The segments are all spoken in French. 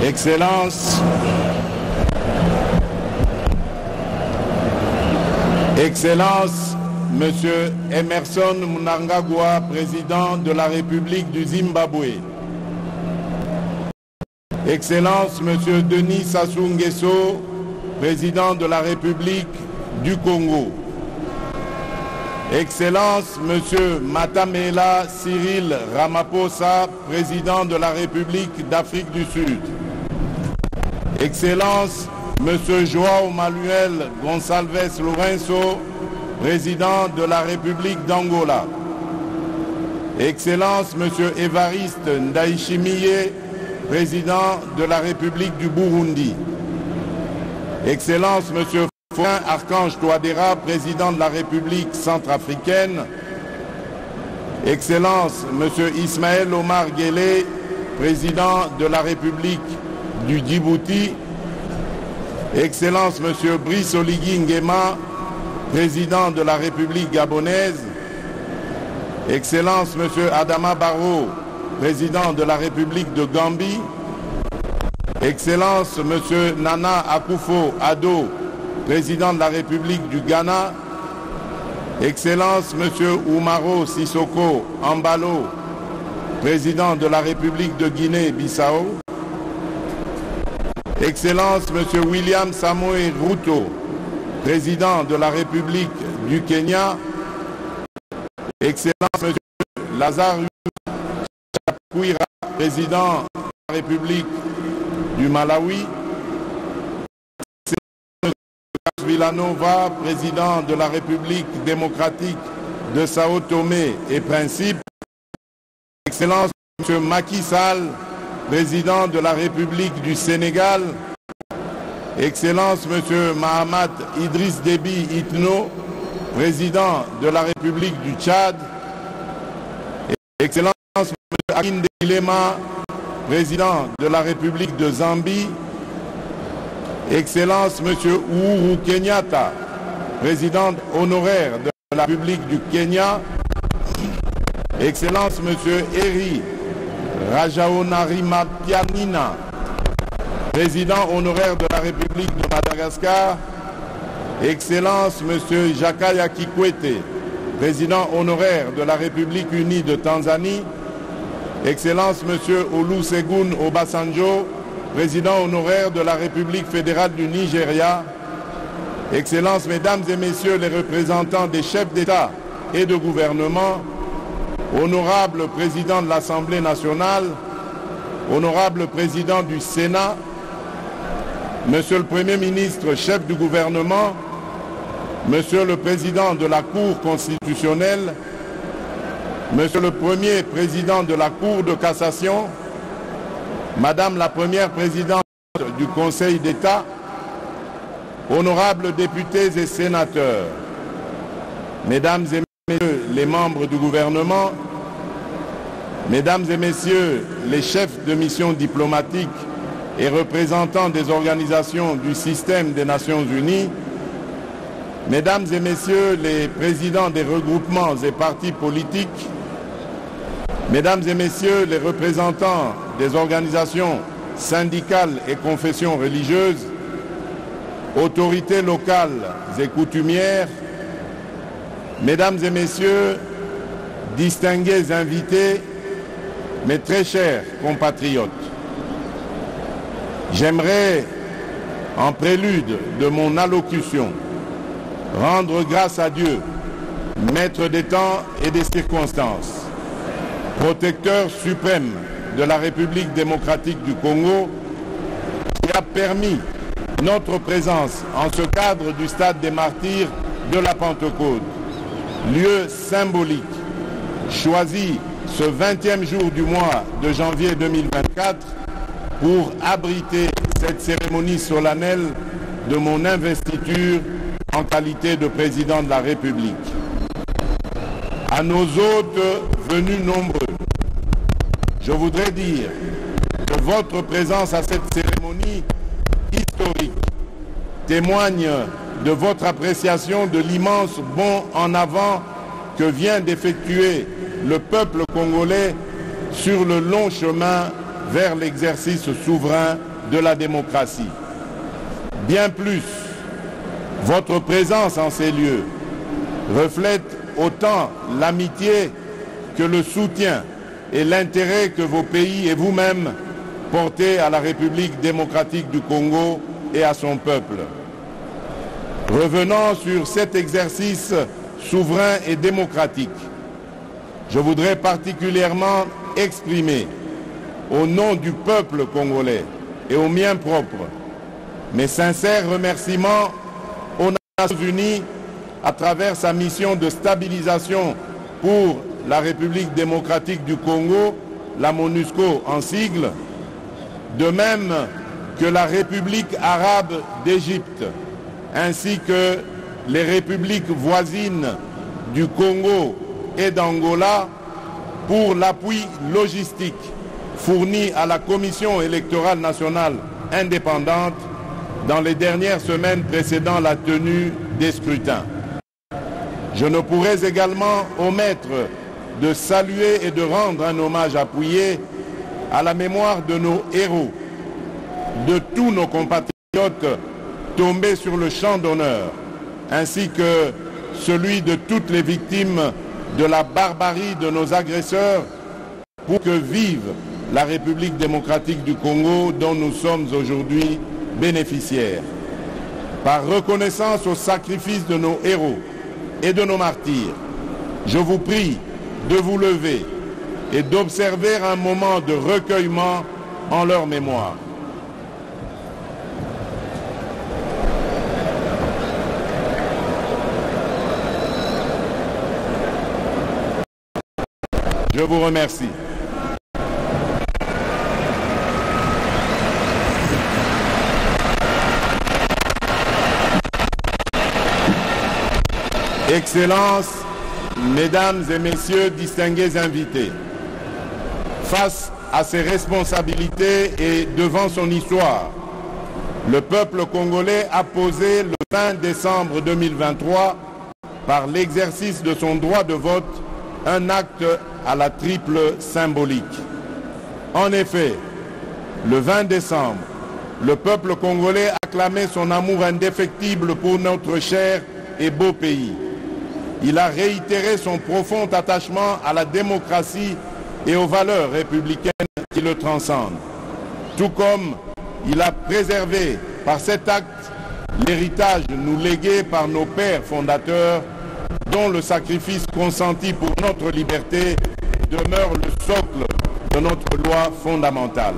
Excellences, Excellences, Monsieur Emerson Mnangagwa, président de la République du Zimbabwe. Excellences, Monsieur Denis Sassou Nguesso, président de la République du Congo. Excellences, Monsieur Matamela Cyril Ramaphosa, président de la République d'Afrique du Sud. Excellences, Monsieur João Manuel Gonçalves Lourenço, président de la République d'Angola. Excellences, Monsieur Évariste Ndayishimiye, président de la République du Burundi. Excellences, Monsieur Archange Touadéra, président de la République centrafricaine. Excellences, Monsieur Ismaël Omar Guelleh, président de la République du Djibouti. Excellences, Monsieur Brice Oligui Nguema, président de la République gabonaise. Excellences, Monsieur Adama Barrow, président de la République de Gambie. Excellences, Monsieur Nana Akufo-Addo, président de la République du Ghana. Excellences, Monsieur Oumaro Sissoko Ambalo, président de la République de Guinée-Bissau. Excellences, Monsieur William Samoei Ruto, président de la République du Kenya. Excellences, Monsieur Lazarus Chakwera, président de la République du Malawi. Villanova, président de la République démocratique de Sao Tomé et Principe. Excellences, M. Macky Sall, président de la République du Sénégal. Excellences, M. Mahamat Idriss Déby Itno, président de la République du Tchad. Excellences, M. Hakainde Hichilema, président de la République de Zambie. Excellences, M. Uhuru Kenyatta, président honoraire de la République du Kenya. Excellences, M. Eri Rajaonarimampianina, président honoraire de la République de Madagascar. Excellences, M. Jakaya Kikwete, président honoraire de la République unie de Tanzanie. Excellences, M. Olusegun Obasanjo, président honoraire de la République fédérale du Nigeria. Excellences, Mesdames et Messieurs les représentants des chefs d'État et de gouvernement, honorable président de l'Assemblée nationale, honorable président du Sénat, Monsieur le Premier ministre, chef du gouvernement, Monsieur le président de la Cour constitutionnelle, Monsieur le premier président de la Cour de cassation, Madame la première présidente du Conseil d'État, honorables députés et sénateurs, Mesdames et Messieurs les membres du gouvernement, Mesdames et Messieurs les chefs de mission diplomatique et représentants des organisations du système des Nations Unies, Mesdames et Messieurs les présidents des regroupements et partis politiques, Mesdames et Messieurs les représentants des organisations syndicales et confessions religieuses, autorités locales et coutumières, Mesdames et Messieurs, distingués invités, mes très chers compatriotes, j'aimerais, en prélude de mon allocution, rendre grâce à Dieu, maître des temps et des circonstances, protecteur suprême de la République démocratique du Congo, qui a permis notre présence en ce cadre du stade des martyrs de la Pentecôte, lieu symbolique, choisi ce 20e jour du mois de janvier 2024 pour abriter cette cérémonie solennelle de mon investiture en qualité de président de la République. À nos hôtes venus nombreux, je voudrais dire que votre présence à cette cérémonie historique témoigne de votre appréciation de l'immense bond en avant que vient d'effectuer le peuple congolais sur le long chemin vers l'exercice souverain de la démocratie. Bien plus, votre présence en ces lieux reflète autant l'amitié que le soutien et l'intérêt que vos pays et vous-même portez à la République démocratique du Congo et à son peuple. Revenant sur cet exercice souverain et démocratique, je voudrais particulièrement exprimer, au nom du peuple congolais et au mien propre, mes sincères remerciements aux Nations Unies à travers sa mission de stabilisation pour la République démocratique du Congo, la MONUSCO en sigle, de même que la République arabe d'Égypte, ainsi que les républiques voisines du Congo et d'Angola pour l'appui logistique fourni à la Commission électorale nationale indépendante dans les dernières semaines précédant la tenue des scrutins. Je ne pourrais également omettre de saluer et de rendre un hommage appuyé à la mémoire de nos héros, de tous nos compatriotes tombés sur le champ d'honneur, ainsi que celui de toutes les victimes de la barbarie de nos agresseurs, pour que vive la République démocratique du Congo dont nous sommes aujourd'hui bénéficiaires. Par reconnaissance au sacrifice de nos héros et de nos martyrs, je vous prie de vous lever et d'observer un moment de recueillement en leur mémoire. Je vous remercie. Excellences, Mesdames et Messieurs, distingués invités, face à ses responsabilités et devant son histoire, le peuple congolais a posé le 20 décembre 2023, par l'exercice de son droit de vote, un acte à la triple symbolique. En effet, le 20 décembre, le peuple congolais a clamé son amour indéfectible pour notre cher et beau pays. Il a réitéré son profond attachement à la démocratie et aux valeurs républicaines qui le transcendent. Tout comme il a préservé par cet acte l'héritage nous légué par nos pères fondateurs, dont le sacrifice consenti pour notre liberté demeure le socle de notre loi fondamentale.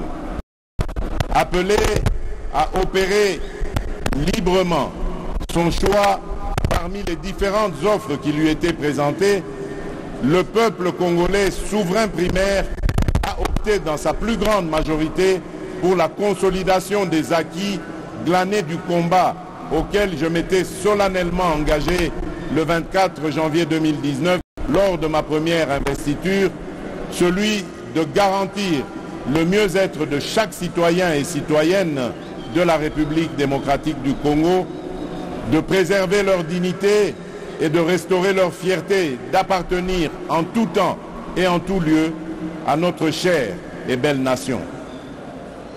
Appelé à opérer librement son choix parmi les différentes offres qui lui étaient présentées, le peuple congolais souverain primaire a opté dans sa plus grande majorité pour la consolidation des acquis glanés du combat auquel je m'étais solennellement engagé le 24 janvier 2019 lors de ma première investiture, celui de garantir le mieux-être de chaque citoyen et citoyenne de la République démocratique du Congo, de préserver leur dignité et de restaurer leur fierté d'appartenir en tout temps et en tout lieu à notre chère et belle nation.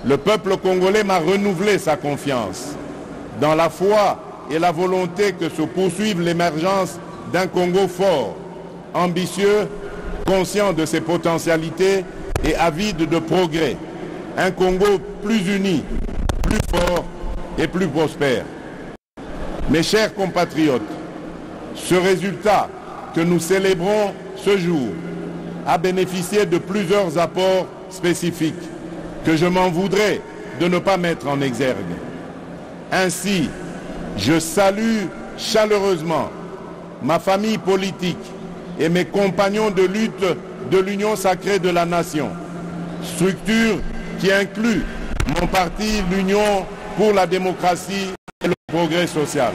Le peuple congolais m'a renouvelé sa confiance dans la foi et la volonté que se poursuive l'émergence d'un Congo fort, ambitieux, conscient de ses potentialités et avide de progrès. Un Congo plus uni, plus fort et plus prospère. Mes chers compatriotes, ce résultat que nous célébrons ce jour a bénéficié de plusieurs apports spécifiques que je m'en voudrais de ne pas mettre en exergue. Ainsi, je salue chaleureusement ma famille politique et mes compagnons de lutte de l'Union sacrée de la nation, structure qui inclut mon parti, l'Union pour la démocratie et le progrès social.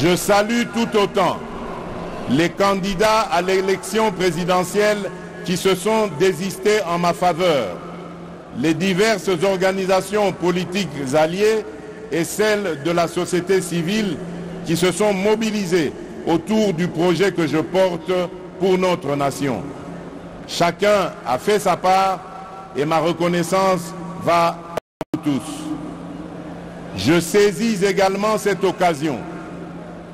Je salue tout autant les candidats à l'élection présidentielle qui se sont désistés en ma faveur, les diverses organisations politiques alliées et celles de la société civile qui se sont mobilisées autour du projet que je porte pour notre nation. Chacun a fait sa part et ma reconnaissance va à vous tous. Je saisis également cette occasion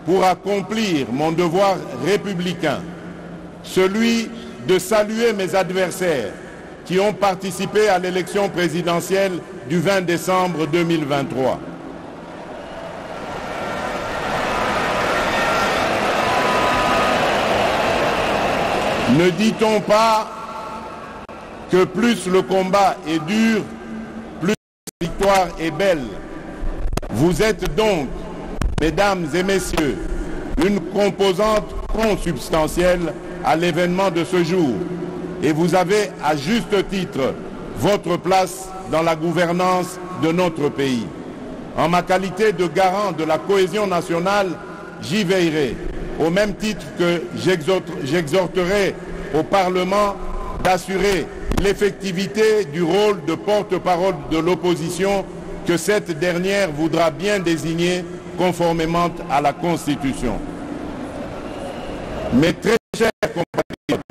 pour accomplir mon devoir républicain, celui de saluer mes adversaires qui ont participé à l'élection présidentielle du 20 décembre 2023. Ne dit-on pas que plus le combat est dur, plus la victoire est belle? Vous êtes donc, mesdames et messieurs, une composante consubstantielle à l'événement de ce jour et vous avez à juste titre votre place dans la gouvernance de notre pays. En ma qualité de garant de la cohésion nationale, j'y veillerai, au même titre que j'exhorterai au Parlement d'assurer l'effectivité du rôle de porte-parole de l'opposition que cette dernière voudra bien désigner conformément à la Constitution. Mes très chers compatriotes,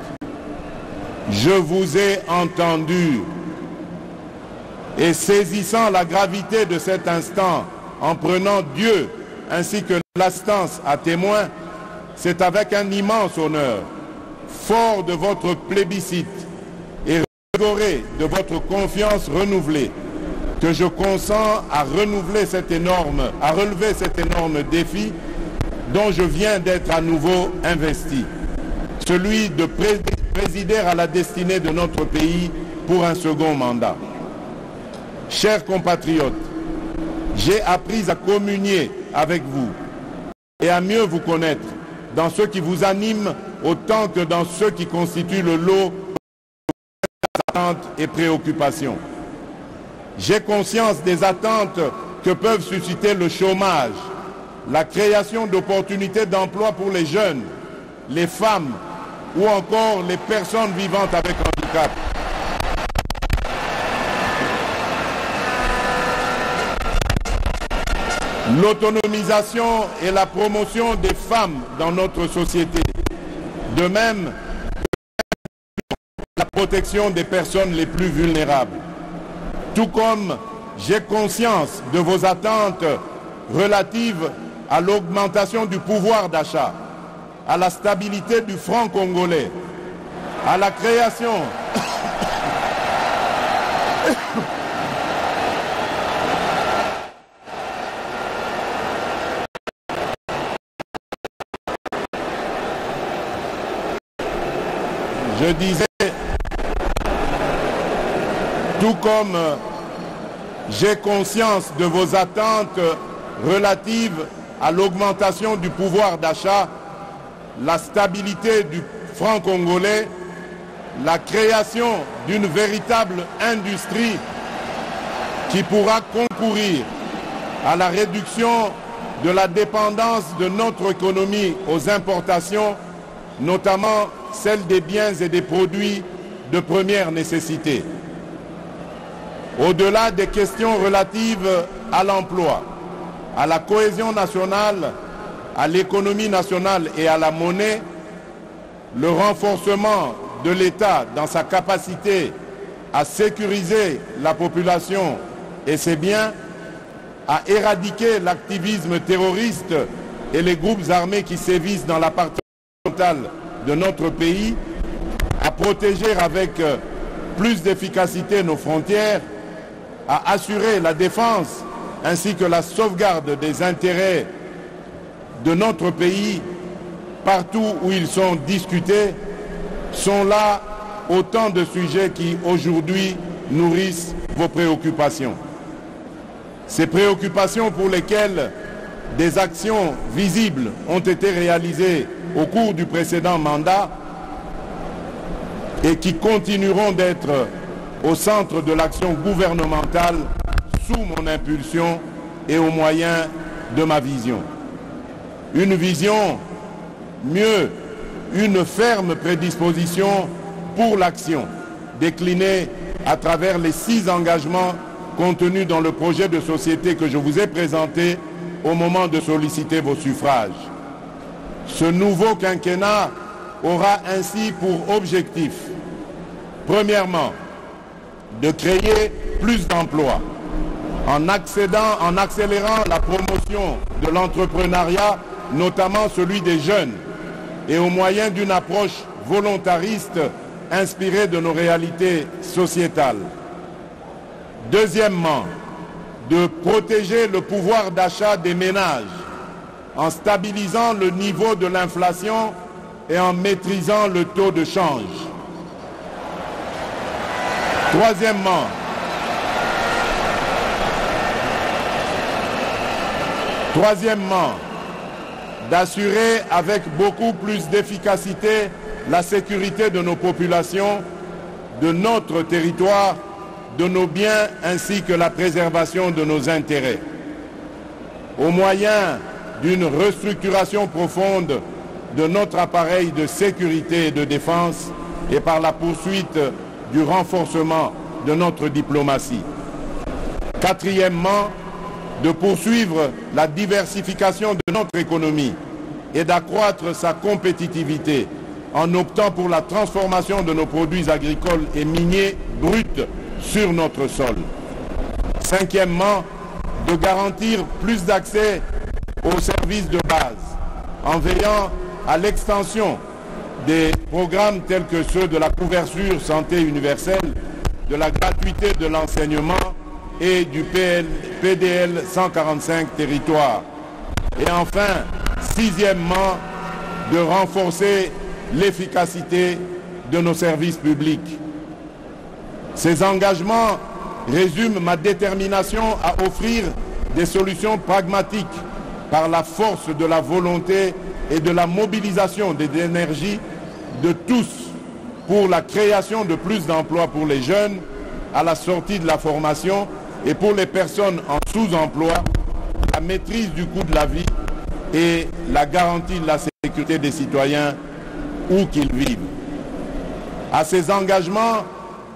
je vous ai entendu et saisissant la gravité de cet instant, en prenant Dieu ainsi que l'instance à témoin, c'est avec un immense honneur, fort de votre plébiscite et revigoré de votre confiance renouvelée, que je consens à relever cet énorme défi dont je viens d'être à nouveau investi, celui de présider à la destinée de notre pays pour un second mandat. Chers compatriotes, j'ai appris à communier avec vous et à mieux vous connaître dans ce qui vous anime autant que dans ce qui constitue le lot des attentes et préoccupations. J'ai conscience des attentes que peuvent susciter le chômage, la création d'opportunités d'emploi pour les jeunes, les femmes ou encore les personnes vivant avec handicap. L'autonomisation et la promotion des femmes dans notre société. De même, la protection des personnes les plus vulnérables. Tout comme j'ai conscience de vos attentes relatives à l'augmentation du pouvoir d'achat, à la stabilité du franc congolais, à la création je disais, tout comme j'ai conscience de vos attentes relatives à l'augmentation du pouvoir d'achat, la stabilité du franc congolais, la création d'une véritable industrie qui pourra concourir à la réduction de la dépendance de notre économie aux importations, notamment celle des biens et des produits de première nécessité. Au-delà des questions relatives à l'emploi, à la cohésion nationale, à l'économie nationale et à la monnaie, le renforcement de l'État dans sa capacité à sécuriser la population et ses biens, à éradiquer l'activisme terroriste et les groupes armés qui sévissent dans la partie orientale de notre pays, à protéger avec plus d'efficacité nos frontières, à assurer la défense ainsi que la sauvegarde des intérêts de notre pays partout où ils sont discutés, sont là autant de sujets qui aujourd'hui nourrissent vos préoccupations. Ces préoccupations pour lesquelles des actions visibles ont été réalisées au cours du précédent mandat et qui continueront d'être au centre de l'action gouvernementale sous mon impulsion et au moyen de ma vision. Une vision mieux une ferme prédisposition pour l'action, déclinée à travers les 6 engagements contenus dans le projet de société que je vous ai présenté au moment de solliciter vos suffrages. Ce nouveau quinquennat aura ainsi pour objectif, premièrement, de créer plus d'emplois en accélérant la promotion de l'entrepreneuriat, notamment celui des jeunes, et au moyen d'une approche volontariste inspirée de nos réalités sociétales. Deuxièmement, de protéger le pouvoir d'achat des ménages en stabilisant le niveau de l'inflation et en maîtrisant le taux de change. Troisièmement, d'assurer avec beaucoup plus d'efficacité la sécurité de nos populations, de notre territoire, de nos biens ainsi que la préservation de nos intérêts. Au moyen d'une restructuration profonde de notre appareil de sécurité et de défense et par la poursuite du renforcement de notre diplomatie. Quatrièmement, de poursuivre la diversification de notre économie et d'accroître sa compétitivité en optant pour la transformation de nos produits agricoles et miniers bruts sur notre sol. Cinquièmement, de garantir plus d'accès aux services de base en veillant à l'extension des programmes tels que ceux de la couverture santé universelle, de la gratuité de l'enseignement et du PDL 145 territoires. Et enfin, sixièmement, de renforcer l'efficacité de nos services publics. Ces engagements résument ma détermination à offrir des solutions pragmatiques par la force de la volonté et de la mobilisation des énergies de tous pour la création de plus d'emplois pour les jeunes à la sortie de la formation et pour les personnes en sous-emploi, la maîtrise du coût de la vie et la garantie de la sécurité des citoyens où qu'ils vivent. À ces engagements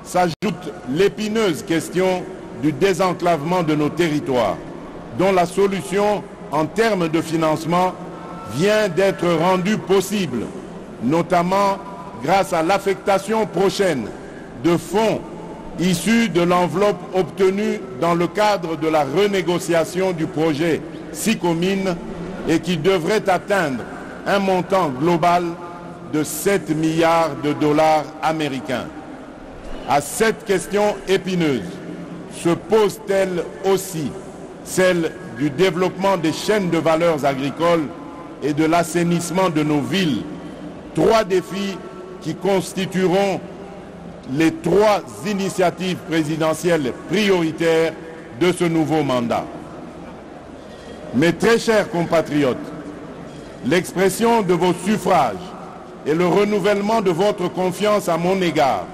s'ajoute l'épineuse question du désenclavement de nos territoires, dont la solution en termes de financement vient d'être rendue possible, notamment grâce à l'affectation prochaine de fonds issus de l'enveloppe obtenue dans le cadre de la renégociation du projet SICOMINE et qui devrait atteindre un montant global de 7 milliards de dollars américains. À cette question épineuse se pose-t-elle aussi celle du développement des chaînes de valeurs agricoles et de l'assainissement de nos villes, 3 défis qui constitueront les 3 initiatives présidentielles prioritaires de ce nouveau mandat. Mes très chers compatriotes, l'expression de vos suffrages et le renouvellement de votre confiance à mon égard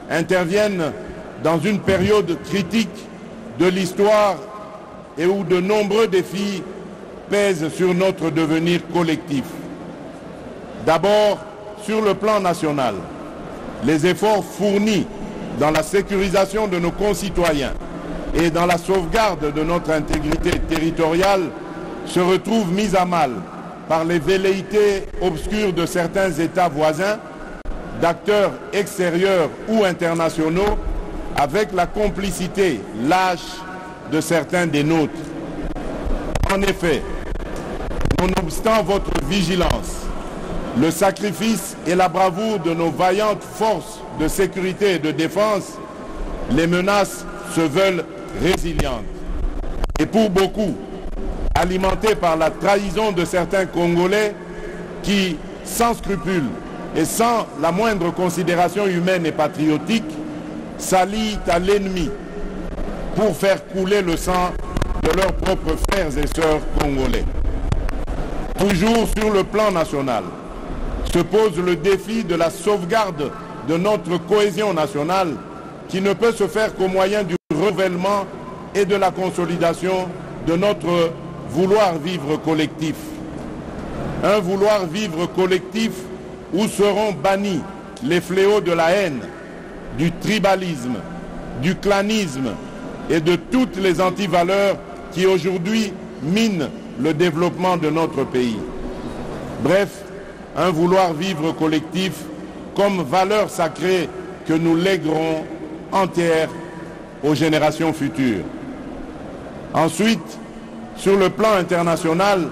interviennent dans une période critique de l'histoire et où de nombreux défis pèsent sur notre devenir collectif. D'abord, sur le plan national, les efforts fournis dans la sécurisation de nos concitoyens et dans la sauvegarde de notre intégrité territoriale se retrouvent mis à mal par les velléités obscures de certains États voisins, d'acteurs extérieurs ou internationaux, avec la complicité lâche de certains des nôtres. En effet, nonobstant votre vigilance, le sacrifice et la bravoure de nos vaillantes forces de sécurité et de défense, les menaces se veulent résilientes. Et pour beaucoup, alimentées par la trahison de certains Congolais qui, sans scrupule et sans la moindre considération humaine et patriotique, s'allient à l'ennemi pour faire couler le sang de leurs propres frères et sœurs congolais. Toujours sur le plan national, se pose le défi de la sauvegarde de notre cohésion nationale qui ne peut se faire qu'au moyen du renouvellement et de la consolidation de notre vouloir vivre collectif. Un vouloir vivre collectif où seront bannis les fléaux de la haine, du tribalisme, du clanisme et de toutes les antivaleurs qui aujourd'hui minent le développement de notre pays. Bref, un vouloir vivre collectif comme valeur sacrée que nous léguerons entière aux générations futures. Ensuite, sur le plan international,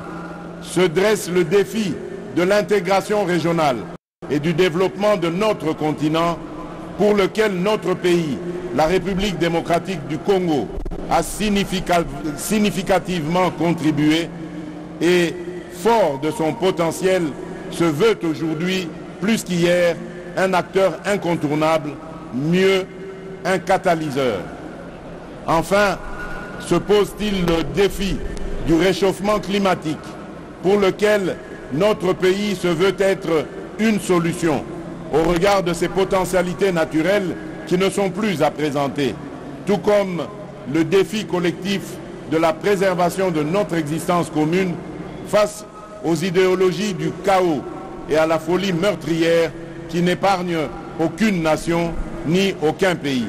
se dresse le défi de l'intégration régionale et du développement de notre continent pour lequel notre pays, la République démocratique du Congo, a significativement contribué et, fort de son potentiel, se veut aujourd'hui, plus qu'hier, un acteur incontournable, mieux, un catalyseur. Enfin, se pose-t-il le défi du réchauffement climatique pour lequel notre pays se veut être une solution au regard de ses potentialités naturelles qui ne sont plus à présenter, tout comme le défi collectif de la préservation de notre existence commune face aux idéologies du chaos et à la folie meurtrière qui n'épargnent aucune nation ni aucun pays.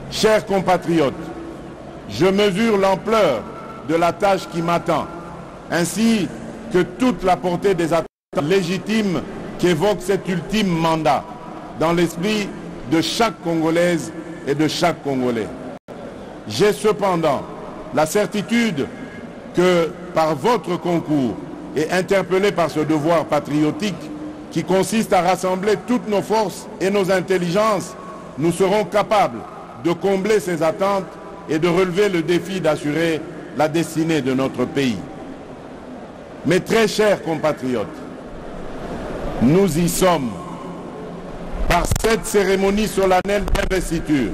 Chers compatriotes, je mesure l'ampleur de la tâche qui m'attend, ainsi que toute la portée des attentes légitimes qu'évoque cet ultime mandat dans l'esprit de chaque Congolaise et de chaque Congolais. J'ai cependant la certitude que par votre concours et interpellé par ce devoir patriotique qui consiste à rassembler toutes nos forces et nos intelligences, nous serons capables de combler ces attentes et de relever le défi d'assurer la destinée de notre pays. Mes très chers compatriotes, nous y sommes. Par cette cérémonie solennelle d'investiture,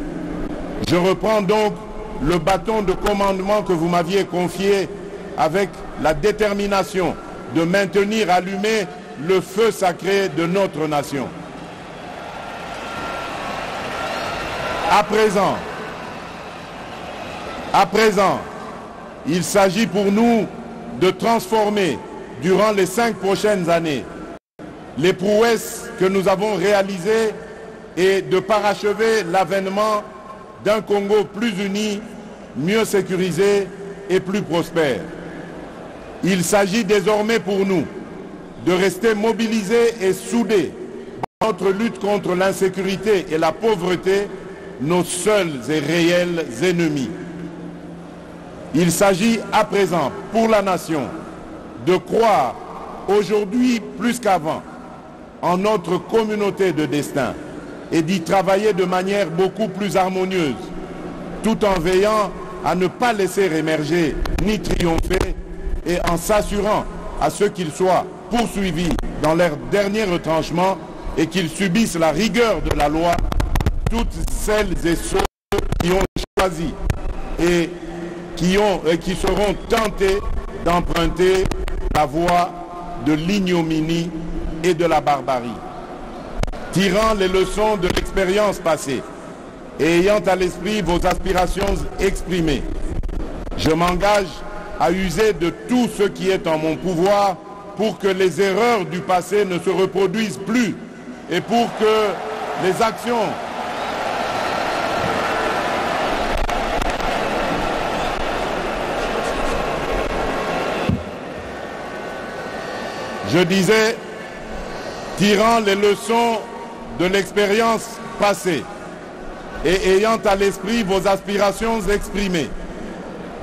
je reprends donc le bâton de commandement que vous m'aviez confié avec la détermination de maintenir allumé le feu sacré de notre nation. À présent, il s'agit pour nous de transformer durant les 5 prochaines années les prouesses que nous avons réalisées et de parachever l'avènement d'un Congo plus uni, mieux sécurisé et plus prospère. Il s'agit désormais pour nous de rester mobilisés et soudés dans notre lutte contre l'insécurité et la pauvreté, nos seuls et réels ennemis. Il s'agit à présent pour la nation de croire aujourd'hui plus qu'avant en notre communauté de destin et d'y travailler de manière beaucoup plus harmonieuse, tout en veillant à ne pas laisser émerger ni triompher et en s'assurant à ce qu'ils soient poursuivis dans leur dernier retranchement et qu'ils subissent la rigueur de la loi, toutes celles et ceux qui ont choisi et qui seront tentés d'emprunter la voie de l'ignominie et de la barbarie. Tirant les leçons de l'expérience passée et ayant à l'esprit vos aspirations exprimées, je m'engage à user de tout ce qui est en mon pouvoir pour que les erreurs du passé ne se reproduisent plus et pour que les actions Je disais, tirant les leçons de l'expérience passée et ayant à l'esprit vos aspirations exprimées,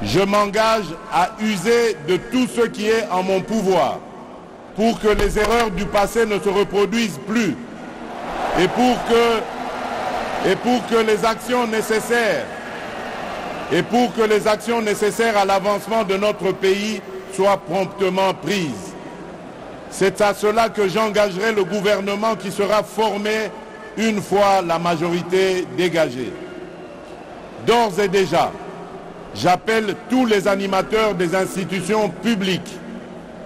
je m'engage à user de tout ce qui est en mon pouvoir pour que les erreurs du passé ne se reproduisent plus et pour que les actions nécessaires à l'avancement de notre pays soient promptement prises. C'est à cela que j'engagerai le gouvernement qui sera formé une fois la majorité dégagée. D'ores et déjà, j'appelle tous les animateurs des institutions publiques,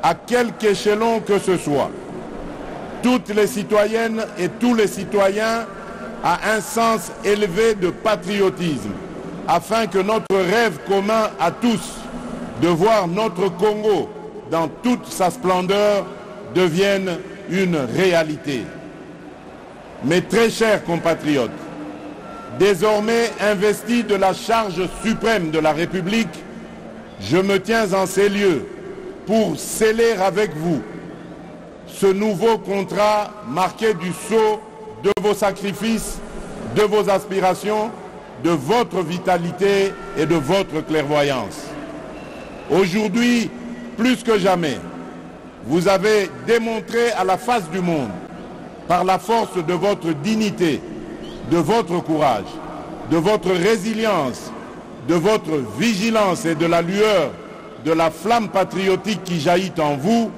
à quelque échelon que ce soit, toutes les citoyennes et tous les citoyens à un sens élevé de patriotisme, afin que notre rêve commun à tous de voir notre Congo dans toute sa splendeur devienne une réalité. Mes très chers compatriotes, désormais investi de la charge suprême de la République, je me tiens en ces lieux pour sceller avec vous ce nouveau contrat marqué du sceau de vos sacrifices, de vos aspirations, de votre vitalité et de votre clairvoyance. Aujourd'hui, plus que jamais, vous avez démontré à la face du monde, par la force de votre dignité, de votre courage, de votre résilience, de votre vigilance et de la lueur de la flamme patriotique qui jaillit en vous,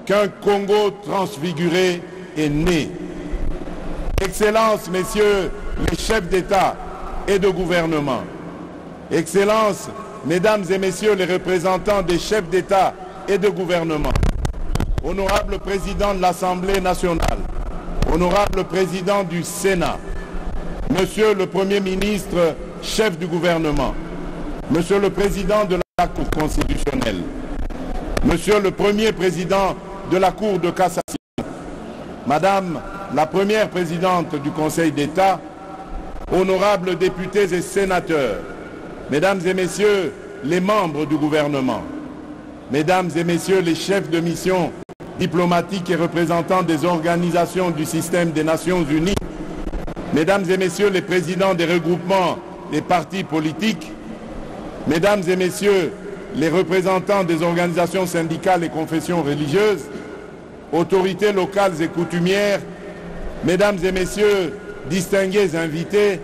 qu'un Congo transfiguré est né. Excellences, messieurs les chefs d'État et de gouvernement, Excellences, mesdames et messieurs les représentants des chefs d'État et de gouvernement, honorable président de l'Assemblée nationale, honorable président du Sénat, monsieur le Premier ministre, chef du gouvernement, monsieur le président de la Cour constitutionnelle, monsieur le premier président de la Cour de cassation, madame la première présidente du Conseil d'État, honorables députés et sénateurs, mesdames et messieurs les membres du gouvernement, mesdames et messieurs les chefs de mission diplomatiques et représentants des organisations du système des Nations Unies, mesdames et messieurs les présidents des regroupements des partis politiques, mesdames et messieurs les représentants des organisations syndicales et confessions religieuses, autorités locales et coutumières, mesdames et messieurs, distingués invités,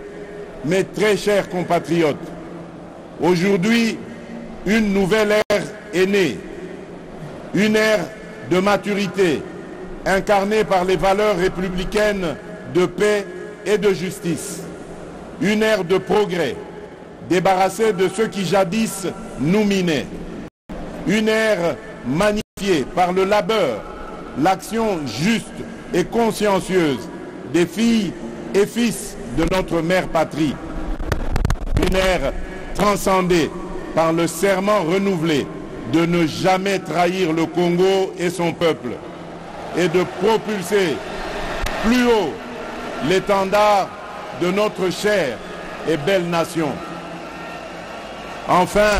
mes très chers compatriotes, aujourd'hui, une nouvelle ère est née, une ère de maturité, incarnée par les valeurs républicaines de paix et de justice, une ère de progrès, débarrassée de ceux qui jadis nous minaient, une ère magnifiée par le labeur, l'action juste et consciencieuse des filles et fils de notre mère patrie, une ère transcendée par le serment renouvelé de ne jamais trahir le Congo et son peuple et de propulser plus haut l'étendard de notre chère et belle nation. Enfin,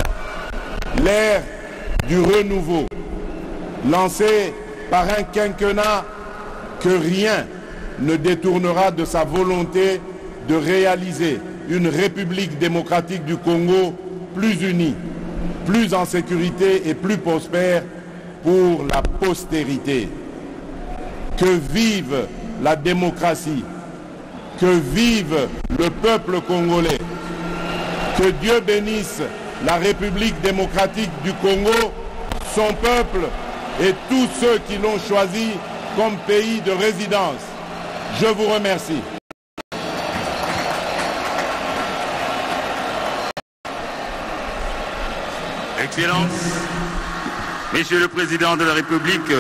l'ère du renouveau, lancée par un quinquennat que rien ne détournera de sa volonté de réaliser une République démocratique du Congo plus unie, plus en sécurité et plus prospère pour la postérité. Que vive la démocratie, que vive le peuple congolais, que Dieu bénisse la République démocratique du Congo, son peuple et tous ceux qui l'ont choisi comme pays de résidence. Je vous remercie. Excellences, Monsieur le Président de la République,